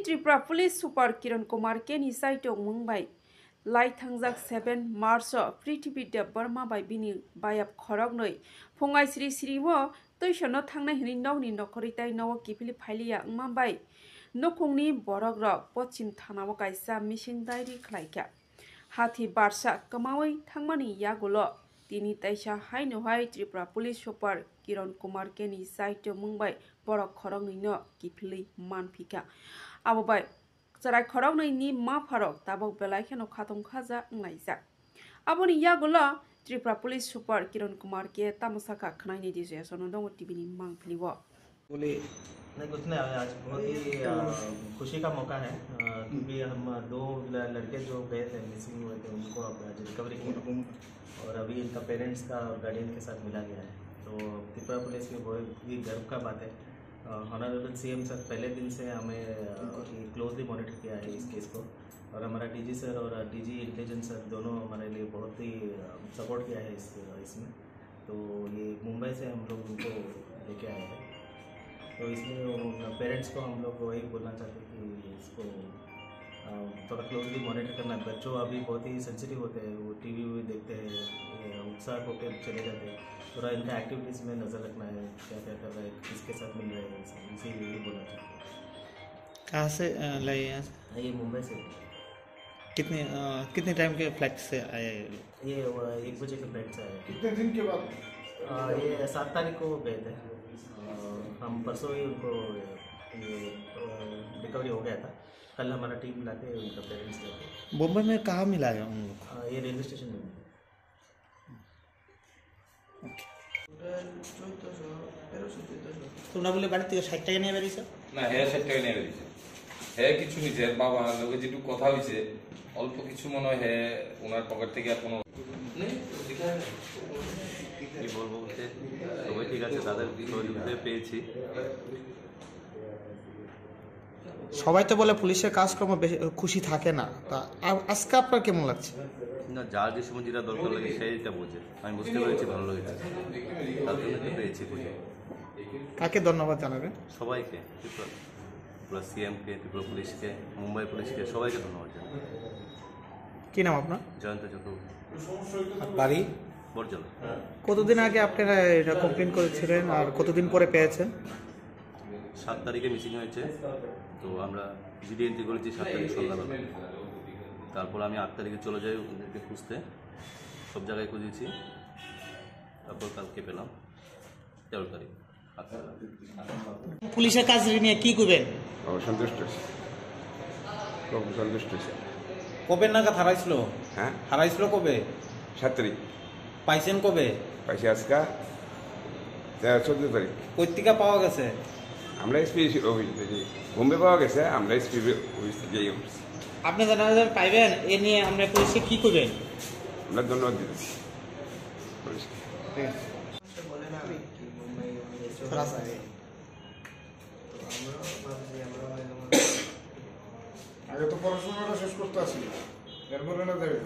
Tripura police सुपार किरण कुमार के नि साइटों मुंबई लाई थांजाक 7 मार्च पृथ्वी देव बर्मा बाय बिनि बायाब खरक नै फंगाय श्री श्री वो तैसनो थांनाय हिनि नौनि नखरिताय नव किफिलि फाइलिया मुंबई नखंनि बरक रक पश्चिम थानाव कायसा मिसिं डायरी खलायका हाथी बारसा कमावै थांमानि यागुलो तिनि तैसा हायनोहाय त्रिपुरा पुलिस सुपार किरण कुमार के नि साइटों मुंबई बरक खरक नैनो किफिलि मानफिका आबोबाय चराय खरक नैनि मा फारक ताबक बेलायखेनो खातम खाजा नायजा आबोनि यागुलो त्रिपुरा पुलिस सुपार किरण कुमार के तामसाका खनायनि दिजे सनो दंग टीवी मांगफिलिवो बोले नहीं कुछ नहीं आज बहुत ही खुशी का मौका है क्योंकि हम दो लड़के जो गए थे मिसिंग हुए थे उनको अब आज रिकवरी की और अभी इनका पेरेंट्स का और गार्डियन के साथ मिला गया है। तो त्रिपुरा पुलिस में बहुत ही गर्व का बात है। ऑनरेबल सीएम सर पहले दिन से हमें क्लोजली मॉनिटर किया है इस केस को और हमारा डीजी सर और डीजी इंटेलिजेंस सर दोनों हमारे लिए बहुत ही सपोर्ट किया है इसमें। तो ये मुंबई से हम लोग उनको लेके आए हैं। तो इसमें पेरेंट्स को हम लोग वही बोलना चाहते हैं कि इसको थोड़ा क्लोजली मॉनिटर करना। बच्चों अभी बहुत ही सेंसिटिव होते हैं, वो टीवी भी देखते हैं, उत्साह होकर चले जाते हैं। थोड़ा इनका एक्टिविटीज़ में नज़र रखना है, क्या क्या कर रहे हैं, किसके साथ मिल रहे हैं, इसीलिए यही बोलना चाहते हैं। कहाँ से लाए यहाँ? ये मुंबई से। कितने टाइम के फ्लाइट से आए? ये 1 बजे के फ्लाइट से आए। कितने दिन के बाद? ये 7 तारीख को गए थे। हम परसों ही उनको रिकवरी हो गया था। कल हमारा टीम लाके उनका पेरेंट्स लेके। मुंबई में कहाँ मिला है उन लोग? ये रेलवे स्टेशन में। তোমরা বলে বাড়ি থেকে 60 টাকা নিয়ে বেরিয়েছো? না, হ্যাঁ 60 টাকা নিয়ে বেরিয়েছে। হ্যাঁ কিছু নিছে, বাবা লোকে যেটুকু কথা হয়েছে অল্প কিছু মনে হয় হ্যাঁ ওনার পকেট থেকে আর কোনো কি বলবো বলতে সবাই ঠিক আছে, তাদের সহযোগিতা পেয়েছি। সবাই তো বলে পুলিশের কাজকর্ম খুশি থাকে না, তা আজকে আপনার কেমন লাগছে? না, যার যে সময় যেটা দরকার লাগে সেইটা বোঝে, আমি বুঝতে পেরেছি, ভালো লেগেছে, তার জন্য পেয়েছি খুশি। কাকে ধন্যবাদ জানাবেন? সবাইকে, ত্রিপুরা সিএমকে, ত্রিপুরা পুলিশকে, মুম্বাই পুলিশকে, সবাইকে ধন্যবাদ জানাবেন। কি নাম আপনার? জয়ন্ত চক্রবর্তী। বাড়ি বরজলা। কতদিন আগে আপনারা এটা কমপ্লেন করেছিলেন আর কতদিন পরে পেয়েছেন? 7 তারিখে মিসিং হয়েছে, তো আমরা জিডি এন্ট্রি করেছি 7 তারিখ সন্ধ্যাবেলা। তারপর আমি 8 তারিখে চলে যাই ওদেরকে খুঁজতে, সব জায়গায় খুঁজেছি, তারপর কালকে পেলাম 13 তারিখ। পুলিশের কাজ নিয়ে কি করবেন? সন্তুষ্ট, খুব সন্তুষ্ট। কবে নাগাদ হারাইছিল? হ্যাঁ, হারাইছিল কবে? 7 তারিখ। পাইছেন কবে? পাইছি আজকে 14 তারিখ। কই থেকে পাওয়া গেছে? আমরা এসপি বোম্বে পাওয়া গেছে, আমরা এসপি গিয়ে আপনি জানাবেন পাইবেন, এ নিয়ে আমরা পুলিশে কি করবেন? আমরা ধন্যবাদ দিচ্ছি পুলিশকে। আগে তো পড়াশোনাটা শেষ করতে আসি, এরপরে না দেবে।